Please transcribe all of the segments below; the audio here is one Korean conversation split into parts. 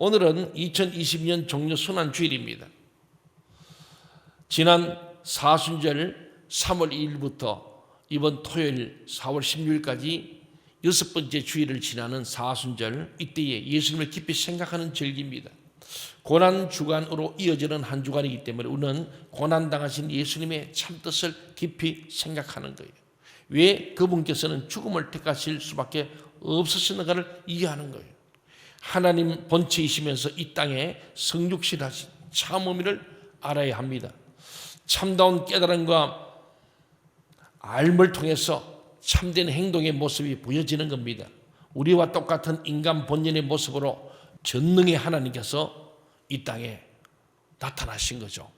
오늘은 2020년 종려 순환주일입니다. 지난 사순절 3월 2일부터 이번 토요일 4월 16일까지 6번째 주일을 지나는 사순절, 이때에 예수님을 깊이 생각하는 절기입니다. 고난주간으로 이어지는 한 주간이기 때문에 우리는 고난당하신 예수님의 참뜻을 깊이 생각하는 거예요. 왜 그분께서는 죽음을 택하실 수밖에 없으셨는가를 이해하는 거예요. 하나님 본체이시면서 이 땅에 성육신하신 참 의미를 알아야 합니다. 참다운 깨달음과 알을 통해서 참된 행동의 모습이 보여지는 겁니다. 우리와 똑같은 인간 본연의 모습으로 전능의 하나님께서 이 땅에 나타나신 거죠.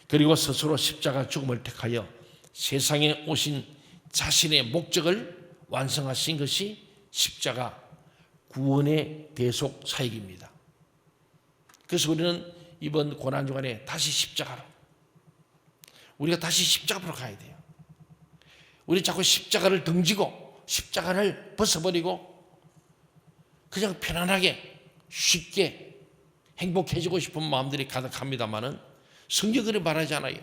그리고 스스로 십자가 죽음을 택하여 세상에 오신 자신의 목적을 완성하신 것이 십자가 구원의 대속 사역입니다. 그래서 우리는 이번 고난주간에 다시 십자가로, 우리가 다시 십자가로 가야 돼요. 우리 자꾸 십자가를 등지고 십자가를 벗어버리고 그냥 편안하게 쉽게 행복해지고 싶은 마음들이 가득합니다만은 성경이 말하지 않아요.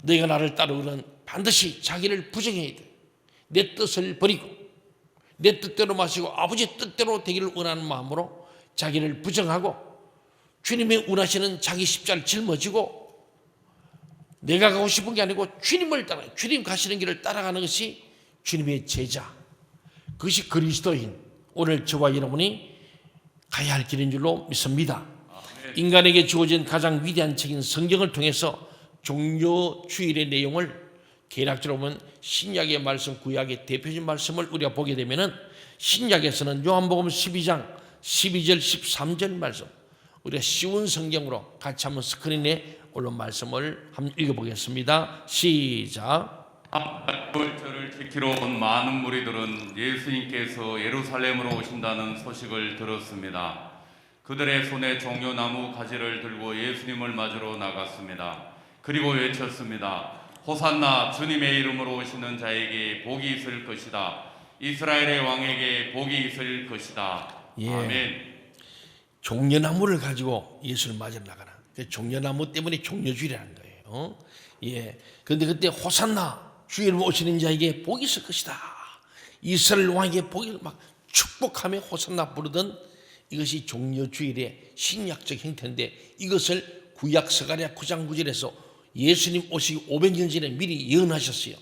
너희가 나를 따르거든 반드시 자기를 부정해야 돼. 내 뜻을 버리고 내 뜻대로 마시고 아버지 뜻대로 되기를 원하는 마음으로 자기를 부정하고 주님이 원하시는 자기 십자를 짊어지고 내가 가고 싶은 게 아니고 주님을 따라, 주님 가시는 길을 따라가는 것이 주님의 제자, 그것이 그리스도인, 오늘 저와 여러분이 가야 할 길인 줄로 믿습니다. 인간에게 주어진 가장 위대한 책인 성경을 통해서 종료주일의 내용을 개략적으로 보면 신약의 말씀, 구약의 대표적인 말씀을 우리가 보게 되면은 신약에서는 요한복음 12장 12절 13절 말씀, 우리가 쉬운 성경으로 같이 한번 스크린에 올린 말씀을 한번 읽어보겠습니다. 시작. 저를 지키러 온 많은 무리들은 예수님께서 예루살렘으로 오신다는 소식을 들었습니다. 그들의 손에 종려나무 가지를 들고 예수님을 맞으러 나갔습니다. 그리고 외쳤습니다. 호산나, 주님의 이름으로 오시는 자에게 복이 있을 것이다. 이스라엘의 왕에게 복이 있을 것이다. 예. 아멘. 종려나무를 가지고 예수를 맞으러 나가라. 종려나무 때문에 종려주일이라는 거예요. 예. 그런데 그때 호산나, 주의 이름 오시는 자에게 복이 있을 것이다. 이스라엘 왕에게 복이, 막 축복하며 호산나 부르던 이것이 종려주일의 신약적 형태인데, 이것을 구약 스가랴 9장 9절에서 예수님 오시기 500년 전에 미리 예언하셨어요.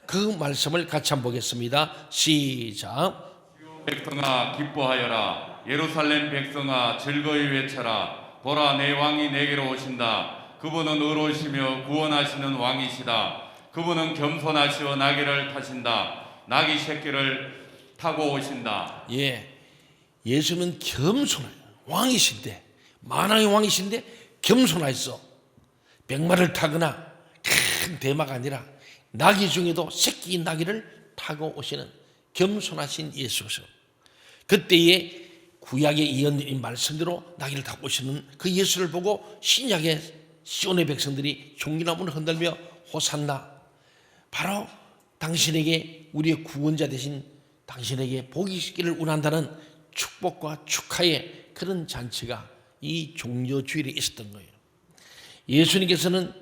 그 말씀을 같이 한번 보겠습니다. 시작. 백성아 기뻐하여라. 예루살렘 백성아 즐거이 외쳐라. 보라, 내 왕이 내게로 오신다. 그분은 의로우시며 구원하시는 왕이시다. 그분은 겸손하시어 나귀를 타신다. 나귀 새끼를 타고 오신다. 예, 예수는 겸손해요. 왕이신데, 만왕의 왕이신데 겸손하셔서 백마를 타거나 큰 대마가 아니라 나귀 중에도 새끼 나귀를 타고 오시는 겸손하신 예수죠. 그때의 구약의 예언인 말씀대로 나귀를 타고 오시는 그 예수를 보고 신약의 시온의 백성들이 종려나무를 흔들며 호산나, 바로 당신에게 우리의 구원자 되신 당신에게 복이 있기를 원한다는 축복과 축하의 그런 잔치가 이 종려주일에 있었던 거예요. 예수님께서는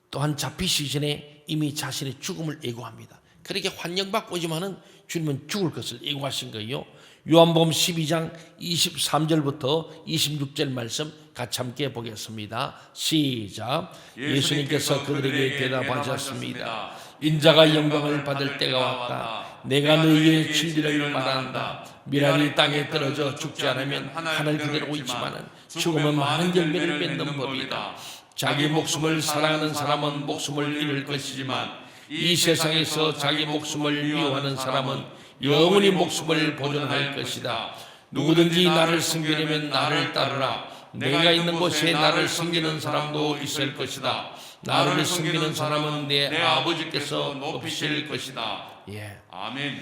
또한 잡히시기 전에 이미 자신의 죽음을 예고합니다. 그렇게 환영받고 오지만은 주님은 죽을 것을 예고하신 거예요. 요한복음 12장 23절부터 26절 말씀 같이 함께 보겠습니다. 시작. 예수님께서 그들에게 대답하셨습니다. 인자가 영광을 받을 때가 왔다. 내가 너희의 진리를 말한다. 미랄이 땅에 떨어져 죽지 않으면 하늘 그대로 있지만은 죽으면 많은 열매를 맺는 법이다. 자기 목숨을 사랑하는 사람은 목숨을 잃을 것이지만 이 세상에서 자기 목숨을 미워하는 사람은 영원히 목숨을 보존할 것이다. 누구든지 나를 섬기려면 나를 따르라. 내가 있는 곳에 나를 섬기는 사람도 있을 것이다. 나를 섬기는 사람은 내 아버지께서 높이실 것이다. 예. 아멘.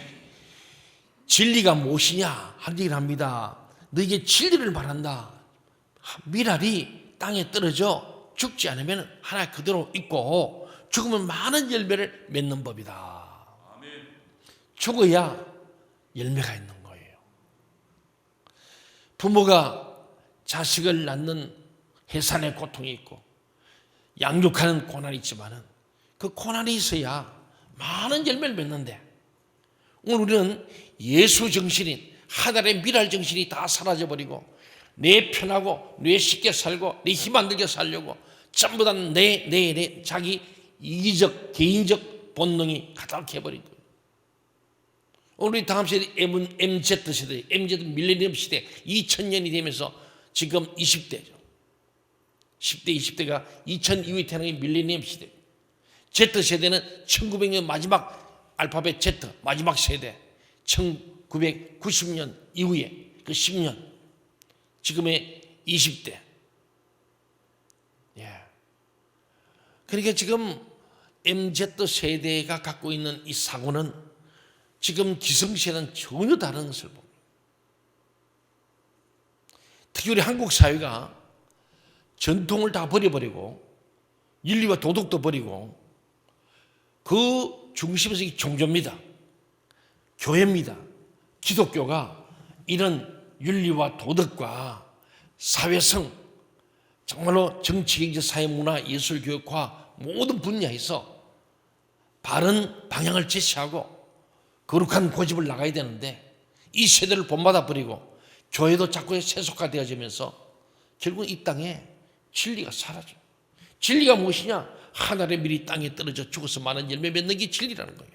진리가 무엇이냐 한 얘기를 합니다. 너에게 진리를 말한다. 미랄이 땅에 떨어져 죽지 않으면 하나 그대로 있고 죽으면 많은 열매를 맺는 법이다. 죽어야 열매가 있는 거예요. 부모가 자식을 낳는 해산의 고통이 있고 양육하는 고난이 있지만은 그 고난이 있어야 많은 열매를 맺는데, 오늘 우리는 예수 정신인 하나님의 미랄 정신이 다 사라져버리고 내 편하고 내 쉽게 살고 내 힘 안 들게 살려고 전부 다 내 자기 이기적 개인적 본능이 가득해버린 거예요. 오늘 우리 다음 세대 MZ 세대, MZ 밀레니엄 시대 2000년이 되면서 지금 20대죠. 10대, 20대가 2000 이후에 태어난 게 밀레니엄 시대. Z세대는 1900년 마지막 알파벳 Z 마지막 세대, 1990년 이후에 그 10년, 지금의 20대. 예. 그러니까 지금 MZ세대가 갖고 있는 이 사고는 지금 기성세대는 전혀 다른 것을 봅니다. 특히 우리 한국 사회가 전통을 다 버려버리고 윤리와 도덕도 버리고 그 중심에서 이 종교입니다. 교회입니다. 기독교가 이런 윤리와 도덕과 사회성, 정말로 정치, 경제, 사회, 문화, 예술, 교육, 과학 모든 분야에서 바른 방향을 제시하고 거룩한 고집을 나가야 되는데, 이 세대를 본받아 버리고 교회도 자꾸 세속화되어지면서 결국 이 땅에 진리가 사라져요. 진리가 무엇이냐? 하늘의 밀이 땅에 떨어져 죽어서 많은 열매 맺는 게 진리라는 거예요.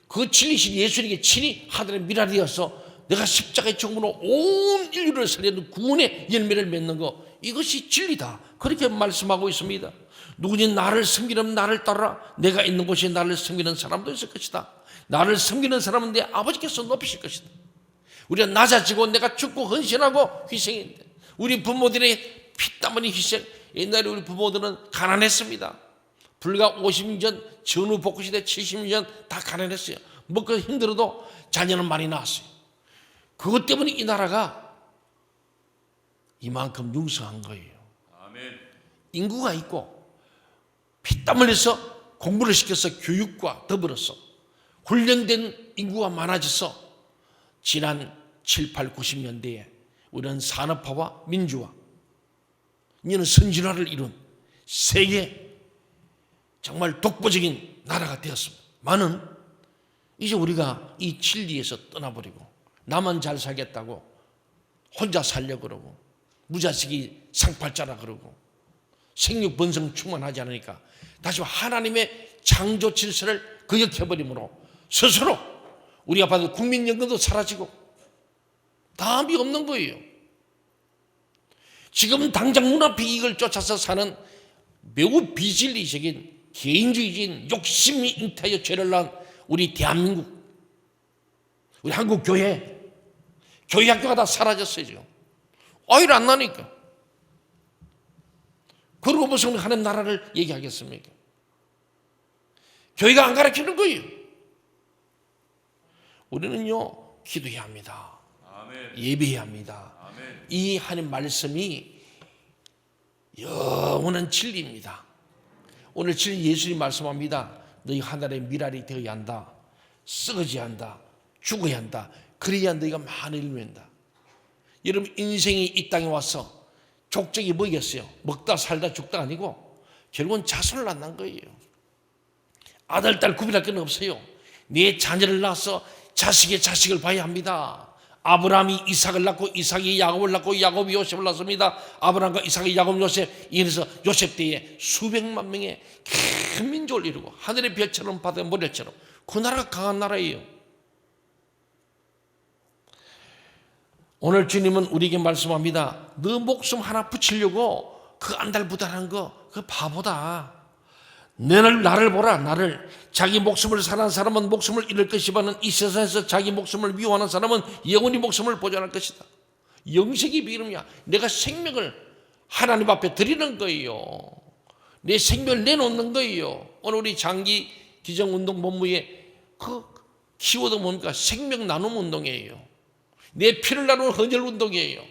그 진리신 예수님께 친히 하늘의 밀알이어서 내가 십자가의 죽음으로 온 인류를 살리는 구원의 열매를 맺는 거, 이것이 진리다. 그렇게 말씀하고 있습니다. 누구니 나를 섬기는 나를 따르라. 내가 있는 곳에 나를 섬기는 사람도 있을 것이다. 나를 섬기는 사람은 내 아버지께서 높이실 것이다. 우리가 낮아지고 내가 죽고 헌신하고 희생인데, 우리 부모들의 피땀 흘린 희생, 옛날에 우리 부모들은 가난했습니다. 불과 50년 전 전후 복구 시대 70년 다 가난했어요. 먹고 힘들어도 자녀는 많이 낳았어요. 그것 때문에 이 나라가 이만큼 융성한 거예요. 아멘. 인구가 있고 피땀 흘려서 공부를 시켜서 교육과 더불어서 훈련된 인구가 많아져서 지난 7, 8, 90년대에 우리는 산업화와 민주화, 이는 선진화를 이룬 세계 정말 독보적인 나라가 되었습니다. 많은 이제 우리가 이 진리에서 떠나버리고 나만 잘 살겠다고 혼자 살려고 그러고 무자식이 상팔자라 그러고 생육 번성 충만하지 않으니까 다시 하나님의 창조 질서를 거역해버림으로 스스로 우리가 받은 국민연금도 사라지고 답이 없는 거예요. 지금 당장 눈앞의 이익을 쫓아서 사는 매우 비진리적인 개인주의적인 욕심이 잉태하여 죄를 낳은 우리 대한민국, 우리 한국 교회 학교가 다 사라졌어요. 지금 아이를 안 나니까. 그러고 무슨 하나님 나라를 얘기하겠습니까? 교회가 안 가르치는 거예요. 우리는요 기도해야 합니다. 아멘. 예배해야 합니다. 아멘. 이 하나님 말씀이 영원한 진리입니다. 오늘 진리 예수님 말씀합니다. 너희 하늘의 미랄이 되어야 한다. 썩어져야 한다. 죽어야 한다. 그래야 너희가 많은 일을 맺는다. 여러분 인생이 이 땅에 와서 족적이 뭐겠어요? 먹다 살다 죽다 아니고 결국은 자손을 낳는 거예요. 아들 딸 구별할 건 없어요. 네 자녀를 낳아서 자식의 자식을 봐야 합니다. 아브라함이 이삭을 낳고 이삭이 야곱을 낳고 야곱이 요셉을 낳습니다. 아브라함과 이삭이 야곱 요셉, 이래서 요셉 때에 수백만 명의 큰 민족을 이루고 하늘의 별처럼 바다의 모래처럼 그 나라가 강한 나라예요. 오늘 주님은 우리에게 말씀합니다. 너 목숨 하나 붙이려고 그 안달부달한 거 그 바보다. 나를 보라. 나를. 자기 목숨을 사는 사람은 목숨을 잃을 것이지만 이 세상에서 자기 목숨을 미워하는 사람은 영원히 목숨을 보존할 것이다. 영생이 비름이야. 내가 생명을 하나님 앞에 드리는 거예요. 내 생명을 내놓는 거예요. 오늘 우리 장기 기정운동 본부의 그 키워드 뭡니까? 생명 나눔 운동이에요. 내 피를 나누는 헌혈 운동이에요.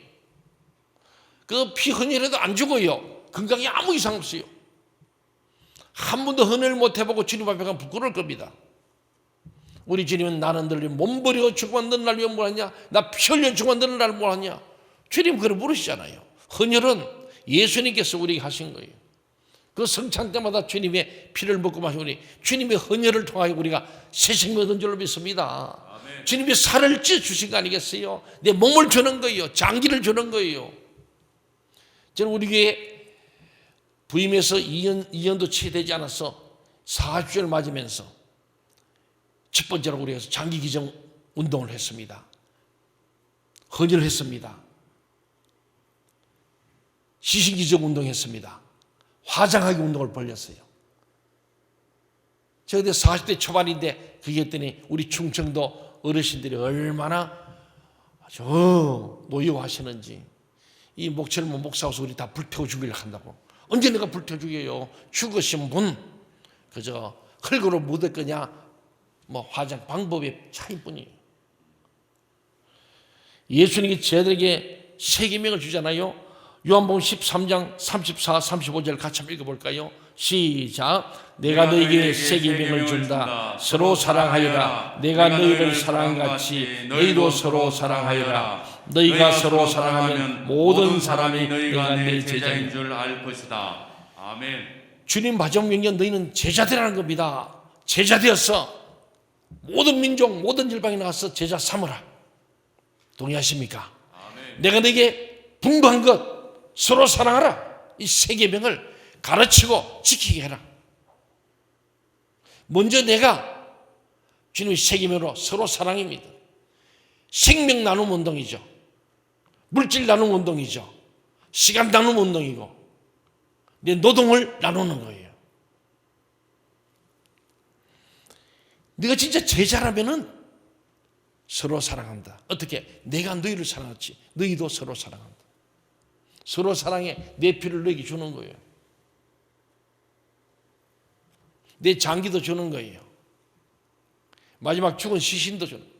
그 피 헌혈해도 안 죽어요. 건강에 아무 이상 없어요. 한 번도 헌혈 못 해보고 주님 앞에 가면 부끄러울 겁니다. 우리 주님은 나는 늘 몸 버리고 죽으면 너는 날 위해 뭐하냐? 나 피 흘려 죽으면 너는 날 뭐하냐? 주님 그걸 물으시잖아요. 헌혈은 예수님께서 우리에게 하신 거예요. 그 성찬 때마다 주님의 피를 먹고 마시고 주님의 헌혈을 통하여 우리가 새 생명 얻은 줄로 믿습니다. 아멘. 주님이 살을 찌어 주신 거 아니겠어요? 내 몸을 주는 거예요. 장기를 주는 거예요. 저는 우리 교회 부임해서 2년도 채 되지 않아서 40주년을 맞으면서 첫 번째로 우리가 장기 기증 운동을 했습니다. 헌혈을 했습니다. 시신 기증 운동했습니다. 화장하기 운동을 벌렸어요. 제가 그때 40대 초반인데 그게 했더니 우리 충청도 어르신들이 얼마나 노여워하시는지. 이 목처럼 목사와서 우리 다 불태워 죽이려 한다고. 언제 내가 불태워 죽여요? 죽으신 분 그저 흙으로 묻을 거냐 뭐 화장 방법의 차이뿐이에요. 예수님이 저희들에게 세 계명을 주잖아요. 요한복음 13장 34, 35절 같이 한번 읽어볼까요? 시작. 내가 너희에게 새 계명을 준다. 서로 사랑하여라. 내가 너희를 사랑한 같이 너희도 서로 사랑하여라. 너희가 서로 사랑하면 모든 사람이 너희가 내 제자인 줄 알 것이다. 아멘. 주님 마지막 명령 너희는 제자 되라는 겁니다. 제자 되어서 모든 민족 모든 열방에 나가서 제자 삼으라. 동의하십니까? 아멘. 내가 너에게 분부한 것 서로 사랑하라. 이 세 계명을 가르치고 지키게 해라. 먼저 내가 주님의 세 계명으로 서로 사랑입니다. 생명 나눔 운동이죠. 물질 나눔 운동이죠. 시간 나눔 운동이고 내 노동을 나누는 거예요. 네가 진짜 제자라면은 서로 사랑한다. 어떻게? 내가 너희를 사랑했지. 너희도 서로 사랑한다. 서로 사랑해. 내 피를 너에게 주는 거예요. 내 장기도 주는 거예요. 마지막 죽은 시신도 주는 거예요.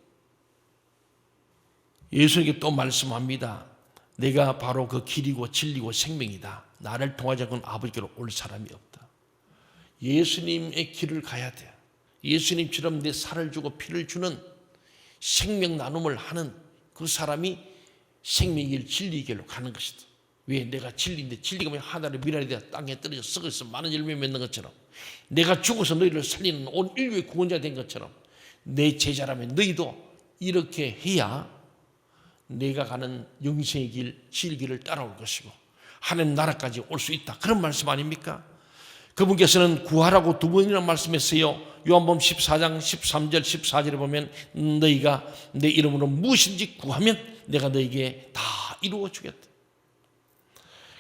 예수님께 또 말씀합니다. 내가 바로 그 길이고 진리고 생명이다. 나를 통하지 않고는 아버지께로 올 사람이 없다. 예수님의 길을 가야 돼. 예수님처럼 내 살을 주고 피를 주는 생명 나눔을 하는 그 사람이 생명의 길, 진리의 길로 가는 것이다. 왜? 내가 진리인데 진리가 왜 하늘의 미랄이 되어 땅에 떨어져 썩어서 많은 열매 맺는 것처럼 내가 죽어서 너희를 살리는 온 인류의 구원자 된 것처럼 내 제자라면 너희도 이렇게 해야 내가 가는 영생의 길, 진리길을 따라올 것이고 하나님 나라까지 올 수 있다. 그런 말씀 아닙니까? 그분께서는 구하라고 두 번이나 말씀했어요. 요한복음 14장 13절 14절에 보면 너희가 내 이름으로 무엇인지 구하면 내가 너희에게 다 이루어 주겠다.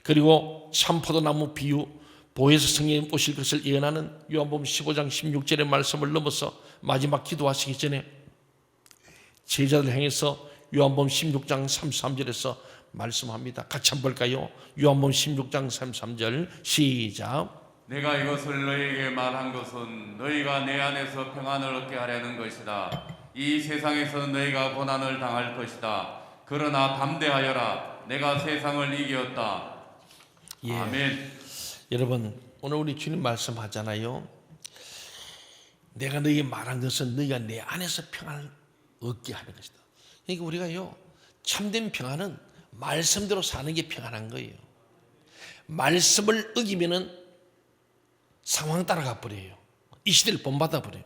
그리고 참포도나무 비유 보혜사 성령님 오실 것을 예언하는 요한복음 15장 16절의 말씀을 넘어서 마지막 기도하시기 전에 제자들 향해서 요한복음 16장 33절에서 말씀합니다. 같이 한번 볼까요? 요한복음 16장 33절 시작. 내가 이것을 너희에게 말한 것은 너희가 내 안에서 평안을 얻게 하려는 것이다. 이 세상에서 너희가 고난을 당할 것이다. 그러나 담대하여라. 내가 세상을 이겼다. 예. 아멘. 여러분 오늘 우리 주님 말씀하잖아요. 내가 너희에게 말한 것은 너희가 내 안에서 평안을 얻게 하는 것이다. 그러니까 우리가요 참된 평안은 말씀대로 사는 게 평안한 거예요. 말씀을 어기면은 상황 따라가 버려요. 이 시대를 본받아 버려요.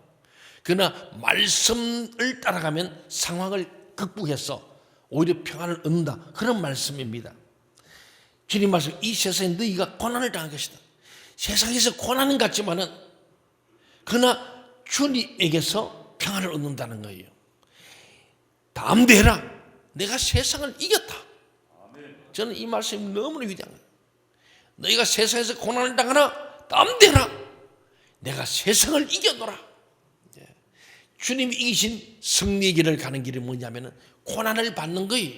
그러나 말씀을 따라가면 상황을 극복해서 오히려 평안을 얻는다. 그런 말씀입니다. 주님 말씀, 이 세상에 너희가 고난을 당할 것이다. 세상에서 고난은 같지만은 그러나 주님에게서 평안을 얻는다는 거예요. 담대해라. 내가 세상을 이겼다. 저는 이 말씀이 너무나 위대한 거예요. 너희가 세상에서 고난을 당하나 담대해라. 내가 세상을 이겨노라. 주님이 이기신 승리의 길을 가는 길이 뭐냐면은 고난을 받는 거예요.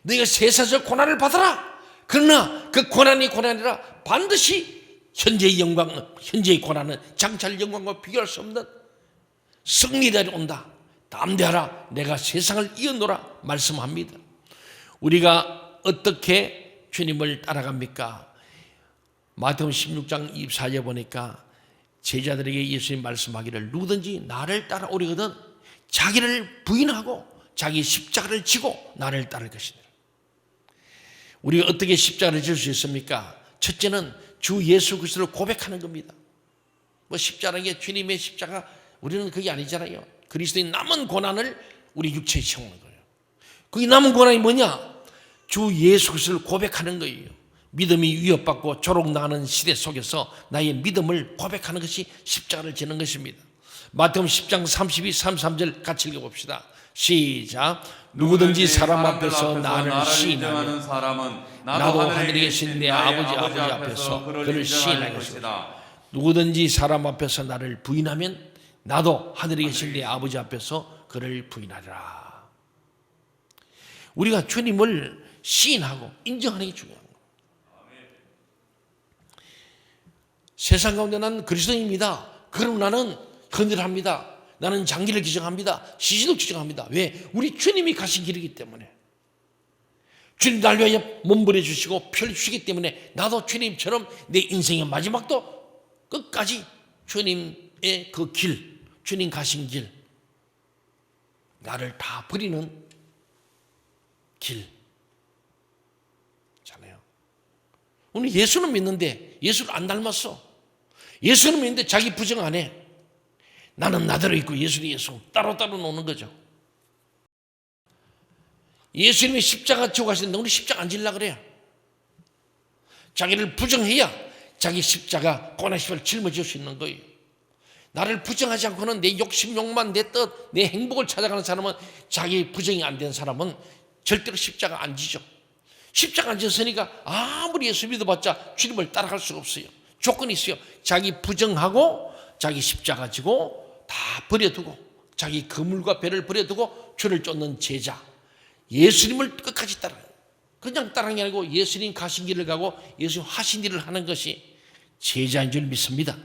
너희가 세상에서 고난을 받아라. 그러나 그 고난이 고난이라 반드시 현재의 영광, 현재의 고난은 장차의 영광과 비교할 수 없는 승리가 온다. 담대하라. 내가 세상을 이겨노라 말씀합니다. 우리가 어떻게 주님을 따라갑니까? 마태복음 16장 24절에 보니까 제자들에게 예수님 말씀하기를 누구든지 나를 따라오려거든 자기를 부인하고 자기 십자가를 지고 나를 따를 것이니라. 우리가 어떻게 십자가를 질 수 있습니까? 첫째는 주 예수 그리스도를 고백하는 겁니다. 뭐 십자가는 게 주님의 십자가, 우리는 그게 아니잖아요. 그리스도의 남은 고난을 우리 육체에 채우는 거예요. 그게 남은 고난이 뭐냐? 주 예수 그리스도를 고백하는 거예요. 믿음이 위협받고 조롱당하는 시대 속에서 나의 믿음을 고백하는 것이 십자가를 지는 것입니다. 마태복음 10장 32, 33절 같이 읽어봅시다. 시작. 누구든지 사람 앞에서 나를 시인하면 사람은 나도 하늘에 계신 내 아버지 앞에서 그를 시인하겠습니다. 누구든지 사람 앞에서 나를 부인하면 나도 하늘에 계신 내 아버지 앞에서 그를 부인하리라. 우리가 주님을 시인하고 인정하는 게 중요한 거예요. 세상 가운데 난 그리스도인입니다. 그럼 나는 헌혈합니다. 나는 장기를 기증합니다. 시신을 기증합니다. 왜? 우리 주님이 가신 길이기 때문에. 주님 날 위하여 몸부려 주시고 피를 주시기 때문에 나도 주님처럼 내 인생의 마지막도 끝까지 주님의 그 길, 주님 가신 길, 나를 다 버리는 길 잖아요. 오늘 예수는 믿는데 예수를 안 닮았어. 예수는 믿는데 자기 부정 안 해. 나는 나대로 있고 예수는 예수, 따로따로 노는 거죠. 예수님이 십자가 지고 가시는데 우리 십자가 안 지려고 그래요. 자기를 부정해야 자기 십자가 고난 십자가를 짊어질 수 있는 거예요. 나를 부정하지 않고는 내 욕심, 욕만, 내 뜻, 내 행복을 찾아가는 사람은, 자기 부정이 안 된 사람은 절대로 십자가 안 지죠. 십자가 안 졌으니까 아무리 예수 믿어봤자 주님을 따라갈 수가 없어요. 조건이 있어요. 자기 부정하고 자기 십자가 지고 다 버려두고 자기 그물과 배를 버려두고 주를 쫓는 제자, 예수님을 끝까지 따라요. 그냥 따라하는 게 아니고 예수님 가신 길을 가고 예수님 하신 일을 하는 것이 제자인 줄 믿습니다.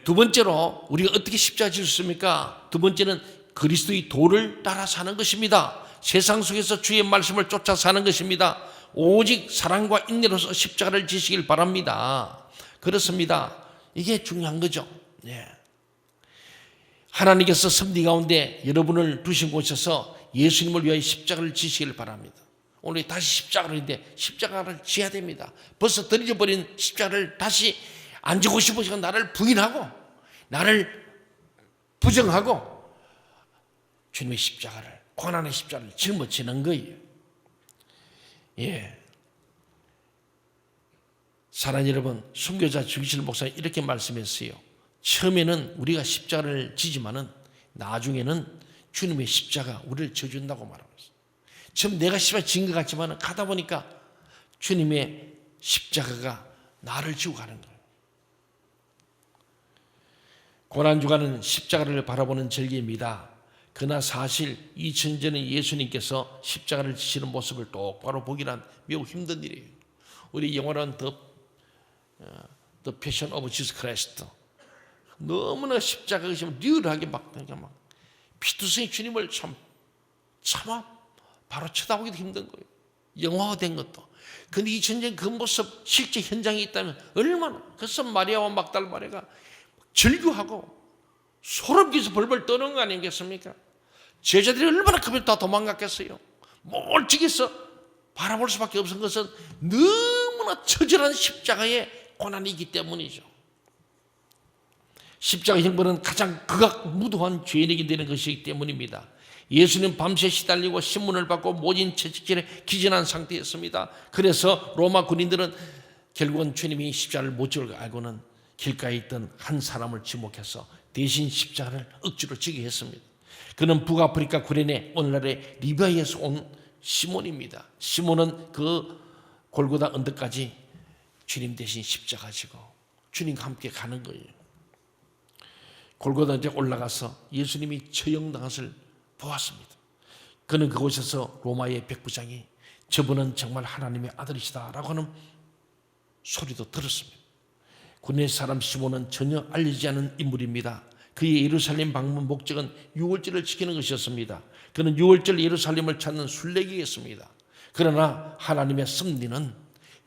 두 번째로 우리가 어떻게 십자가 질 수 있습니까? 두 번째는 그리스도의 도를 따라 사는 것입니다. 세상 속에서 주의 말씀을 쫓아 사는 것입니다. 오직 사랑과 인내로서 십자가를 지시길 바랍니다. 그렇습니다. 이게 중요한 거죠. 네. 하나님께서 섭리 가운데 여러분을 두신 곳에서 예수님을 위하여 십자가를 지시길 바랍니다. 오늘 다시 십자가를 했는데 십자가를 지어야 됩니다. 벌써 던져버린 십자가를 다시 안 지고 싶으시고 나를 부인하고 나를 부정하고 주님의 십자가를, 고난의 십자가를 짊어지는 거예요. 예. 사랑하는 여러분, 순교자 주기실 목사님 이렇게 말씀했어요. 처음에는 우리가 십자가를 지지만은 나중에는 주님의 십자가 우리를 져준다고 말하고 있어요. 처음 내가 십자가 진 것 같지만 가다 보니까 주님의 십자가가 나를 지고 가는 거예요. 고난주간은 십자가를 바라보는 절기입니다. 그러나 사실 2000전에 예수님께서 십자가를 지시는 모습을 똑바로 보기란 매우 힘든 일이에요. 우리 영어로는 The Passion of Jesus Christ. 너무나 십자가 의심을 리얼하게 막 피투성이 주님을 차마 바로 쳐다보기도 힘든 거예요. 영화화된 것도. 근데 2000년 그 모습 실제 현장에 있다면 얼마나, 그래서 마리아와 막달 마리아가 절규하고 소름 끼쳐서 벌벌 떠는 거 아니겠습니까? 제자들이 얼마나 크면 다 도망갔겠어요. 멀찍이서 바라볼 수밖에 없은 것은 너무나 처절한 십자가의 고난이기 때문이죠. 십자가 형벌은 가장 극악무도한 죄인에게 되는 것이기 때문입니다. 예수는 밤새 시달리고 신문을 받고 모진 채찍질에 기진한 상태였습니다. 그래서 로마 군인들은 결국은 주님이 십자가를 못 지을 걸 알고는 길가에 있던 한 사람을 지목해서 대신 십자가를 억지로 지게 했습니다. 그는 북아프리카 구레네 오늘날의 리비아에서 온 시몬입니다. 시몬은 그 골고다 언덕까지 주님 대신 십자가 지고 주님과 함께 가는 거예요. 골고다에 올라가서 예수님이 처형당한 것을 보았습니다. 그는 그곳에서 로마의 백부장이 저분은 정말 하나님의 아들이시다라고 하는 소리도 들었습니다. 구레네 사람 시몬은 전혀 알려지지 않은 인물입니다. 그의 예루살렘 방문 목적은 유월절을 지키는 것이었습니다. 그는 유월절 예루살렘을 찾는 순례기였습니다. 그러나 하나님의 섭리는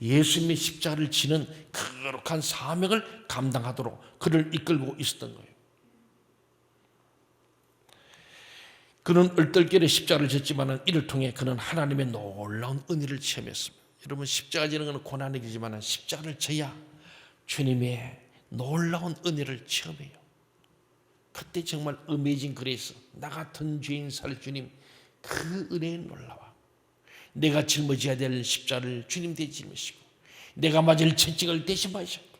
예수님의 십자가를 지는 거룩한 사명을 감당하도록 그를 이끌고 있었던 거예요. 그는 얼떨결에 십자가를 졌지만 이를 통해 그는 하나님의 놀라운 은혜를 체험했습니다. 여러분 십자가 지는 것은 고난이지만 십자가를 져야 주님의 놀라운 은혜를 체험해요. 그때 정말 어메이징 그레이스, 나 같은 죄인 살 주님, 그 은혜에 놀라워. 내가 짊어져야 될 십자를 주님 대짊으시고, 내가 맞을 채찍을 대신 받으셨고,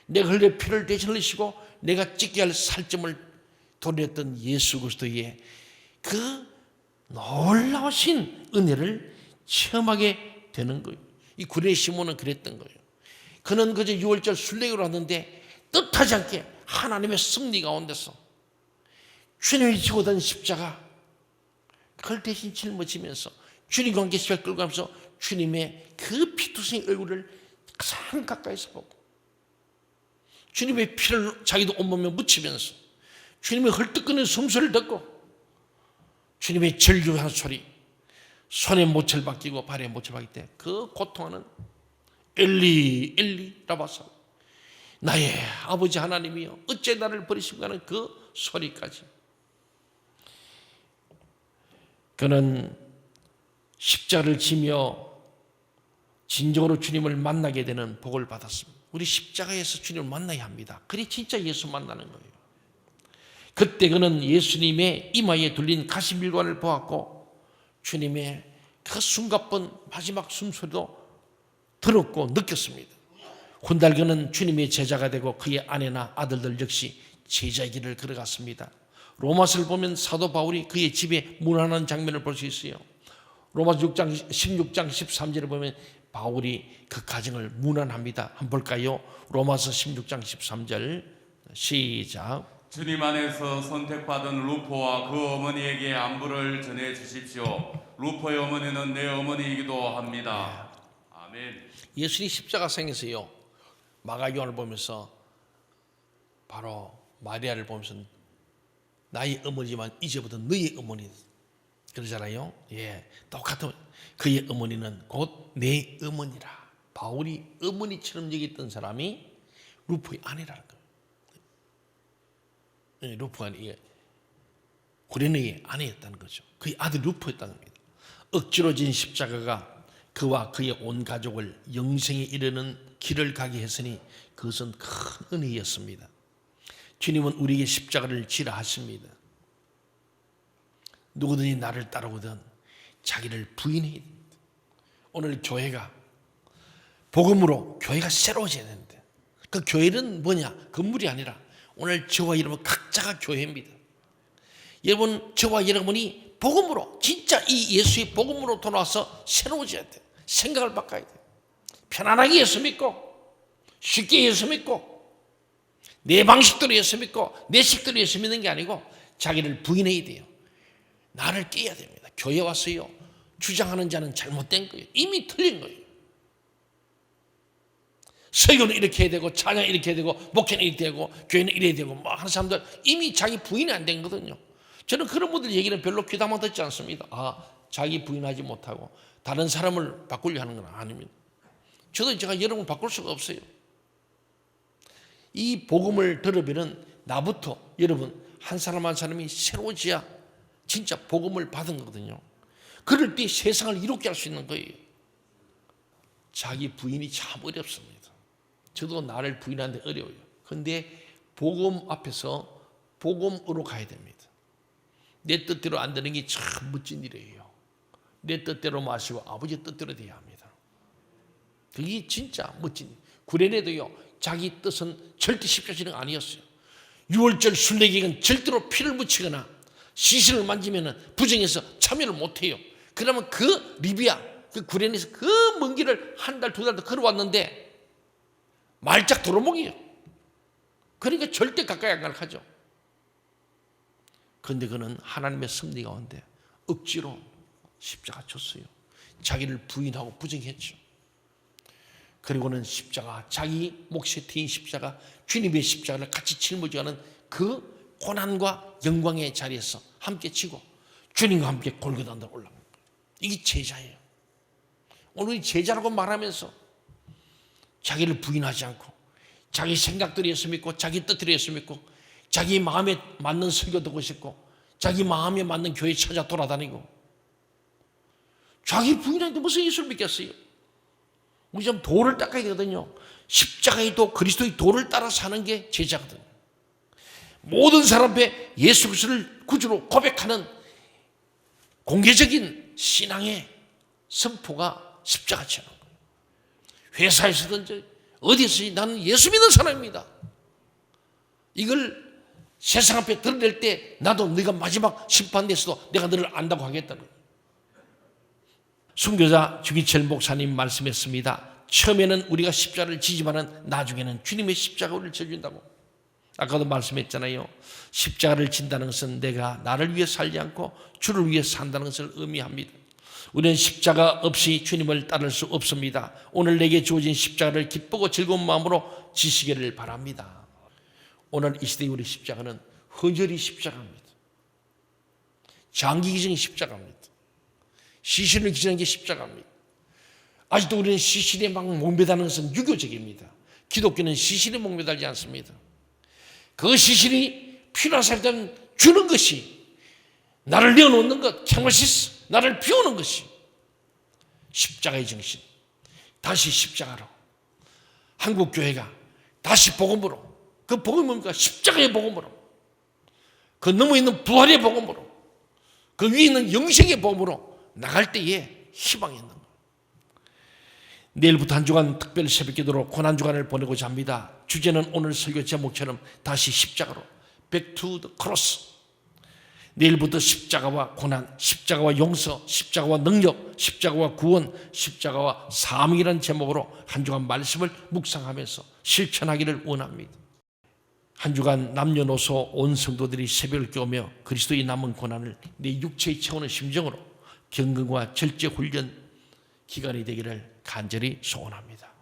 내가 흘릴 피를 대신 흘리시고, 내가 찢게 할 살점을 도렸던 예수 그리스도의 그 놀라우신 은혜를 체험하게 되는 거예요. 이 구레 시몬은 그랬던 거예요. 그는 그저 6월절 순례를 왔는데 뜻하지 않게 하나님의 승리 가운데서 주님이 지고 던 십자가, 그걸 대신 짊어지면서 주님과 함께 십자가 끌고 가면서 주님의 그 피투성이 얼굴을 가장 가까이서 보고, 주님의 피를 자기도 온몸에 묻히면서 주님의 헐떡거리는 숨소리를 듣고, 주님의 절규하는 소리, 손에 못을 박히고 발에 못을 박힐 때 그 고통하는 엘리 엘리 라바사, 나의 아버지 하나님이여 어째 나를 버리신가 하는 그 소리까지. 그는 십자가를 지며 진정으로 주님을 만나게 되는 복을 받았습니다. 우리 십자가에서 주님을 만나야 합니다. 그래 진짜 예수 만나는 거예요. 그때 그는 예수님의 이마에 둘린 가시밀관을 보았고, 주님의 그 숨가쁜 마지막 숨소리도 들었고 느꼈습니다. 훗날 그는 주님의 제자가 되고 그의 아내나 아들들 역시 제자의 길을 걸어갔습니다. 로마서를 보면 사도 바울이 그의 집에 문안하는 장면을 볼 수 있어요. 로마서 16장 13절을 보면 바울이 그 가정을 문안합니다. 한번 볼까요? 로마서 16장 13절 시작. 주님 안에서 선택받은 루포와 그 어머니에게 안부를 전해 주십시오. 루포의 어머니는 내 어머니이기도 합니다. 아멘. 예수님 십자가상에서요, 마가요한을 보면서 바로 마리아를 보면서 나의 어머니지만 이제부터 너의 어머니 그러잖아요. 예, 똑같은 그의 어머니는 곧 내 어머니라. 바울이 어머니처럼 여겼던 사람이 루포의 아내라는 거예요. 예, 루포가 구레네의 아내였다는 거죠. 그의 아들 루포였다는 겁니다. 억지로 진 십자가가 그와 그의 온 가족을 영생에 이르는 길을 가게 했으니 그것은 큰 은혜였습니다. 주님은 우리에게 십자가를 지라 하십니다. 누구든지 나를 따르거든 자기를 부인해야 됩니다. 오늘 교회가 복음으로 교회가 새로워져야 되는데, 그 교회는 뭐냐? 건물이 아니라 오늘 저와 여러분 각자가 교회입니다. 여러분, 저와 여러분이 복음으로, 진짜 이 예수의 복음으로 돌아와서 새로워져야 돼요. 생각을 바꿔야 돼요. 편안하게 예수 믿고, 쉽게 예수 믿고, 내 방식대로 예수 믿고, 내 식대로 예수 믿는 게 아니고 자기를 부인해야 돼요. 나를 깨야 됩니다. 교회 와서요, 주장하는 자는 잘못된 거예요. 이미 틀린 거예요. 설교는 이렇게 해야 되고, 찬양 이렇게 해야 되고, 목회는 이렇게 되고, 교회는 이래야 되고, 뭐 하는 사람들 이미 자기 부인이 안 된 거거든요. 저는 그런 분들 얘기는 별로 귀담아 듣지 않습니다. 자기 부인하지 못하고 다른 사람을 바꾸려 하는 건 아닙니다. 저도 제가 여러분을 바꿀 수가 없어요. 이 복음을 들으면 나부터 여러분 한 사람 한 사람이 새로워져야 진짜 복음을 받은 거거든요. 그럴 때 세상을 이롭게 할 수 있는 거예요. 자기 부인이 참 어렵습니다. 저도 나를 부인하는데 어려워요. 그런데 복음 앞에서 복음으로 가야 됩니다. 내 뜻대로 안 되는 게 참 멋진 일이에요. 내 뜻대로 마시고 아버지 뜻대로 돼야 합니다. 그게 진짜 멋진 일. 구레네도요, 자기 뜻은 절대 십자가 지는 거 아니었어요. 6월절 순례기간 절대로 피를 묻히거나 시신을 만지면 부정해서 참여를 못해요. 그러면 그 리비아, 그 구레네에서 그 먼 길을 한 달, 두 달도 걸어왔는데 말짝 도로목이에요. 그러니까 절대 가까이 안 가죠. 그런데 그는 하나님의 섭리 가운데 억지로 십자가 쳤어요. 자기를 부인하고 부정했죠. 그리고는 십자가, 자기 몫에 튀인 십자가, 주님의 십자가를 같이 짊어져가는 그 고난과 영광의 자리에서 함께 지고 주님과 함께 골고다로 올라간 거예요. 이게 제자예요. 오늘 제자라고 말하면서 자기를 부인하지 않고 자기 생각대로 예수 믿고 자기 뜻대로 예수 믿고 자기 마음에 맞는 설교 듣고 싶고 자기 마음에 맞는 교회 찾아 돌아다니고, 자기 부인한테 무슨 예수를 믿겠어요? 우리 좀 도를 닦아야 되거든요. 십자가의 도, 그리스도의 도를 따라 사는 게 제자거든요. 모든 사람 앞에 예수 그리스도를 구주로 고백하는 공개적인 신앙의 선포가 십자가처럼. 회사에서든지 어디서든지 나는 예수 믿는 사람입니다. 이걸 세상 앞에 드러낼 때 나도 네가 마지막 심판대에서도 내가 너를 안다고 하겠다는 거예요. 순교자 주기철 목사님 말씀했습니다. 처음에는 우리가 십자가를 지지만은 나중에는 주님의 십자가 우리를 져준다고. 아까도 말씀했잖아요. 십자가를 진다는 것은 내가 나를 위해 살지 않고 주를 위해 산다는 것을 의미합니다. 우리는 십자가 없이 주님을 따를 수 없습니다. 오늘 내게 주어진 십자가를 기쁘고 즐거운 마음으로 지시기를 바랍니다. 오늘 이 시대의 우리 십자가는 헌혈이 십자가입니다. 장기기증이 십자가입니다. 시신을 기증하는 게 십자가입니다. 아직도 우리는 시신에 막 목매다는 것은 유교적입니다. 기독교는 시신에 목매달지 않습니다. 그 시신이 필요한 사람들은 주는 것이, 나를 내어놓는 것, 캐머시스, 나를 비우는 것이 십자가의 정신. 다시 십자가로 한국교회가 다시 복음으로, 그 복음이 뭡니까? 십자가의 복음으로, 그 넘어 있는 부활의 복음으로, 그 위에 있는 영생의 복음으로 나갈 때에 희망이 있는 거예요. 내일부터 한 주간 특별 새벽기도로 고난주간을 보내고자 합니다. 주제는 오늘 설교 제목처럼 다시 십자가로, Back to the cross. 내일부터 십자가와 고난, 십자가와 용서, 십자가와 능력, 십자가와 구원, 십자가와 사명이라는 제목으로 한 주간 말씀을 묵상하면서 실천하기를 원합니다. 한 주간 남녀노소 온 성도들이 새벽을 깨우며 그리스도의 남은 고난을 내 육체의 채우는 심정으로 경건과 절제 훈련 기간이 되기를 간절히 소원합니다.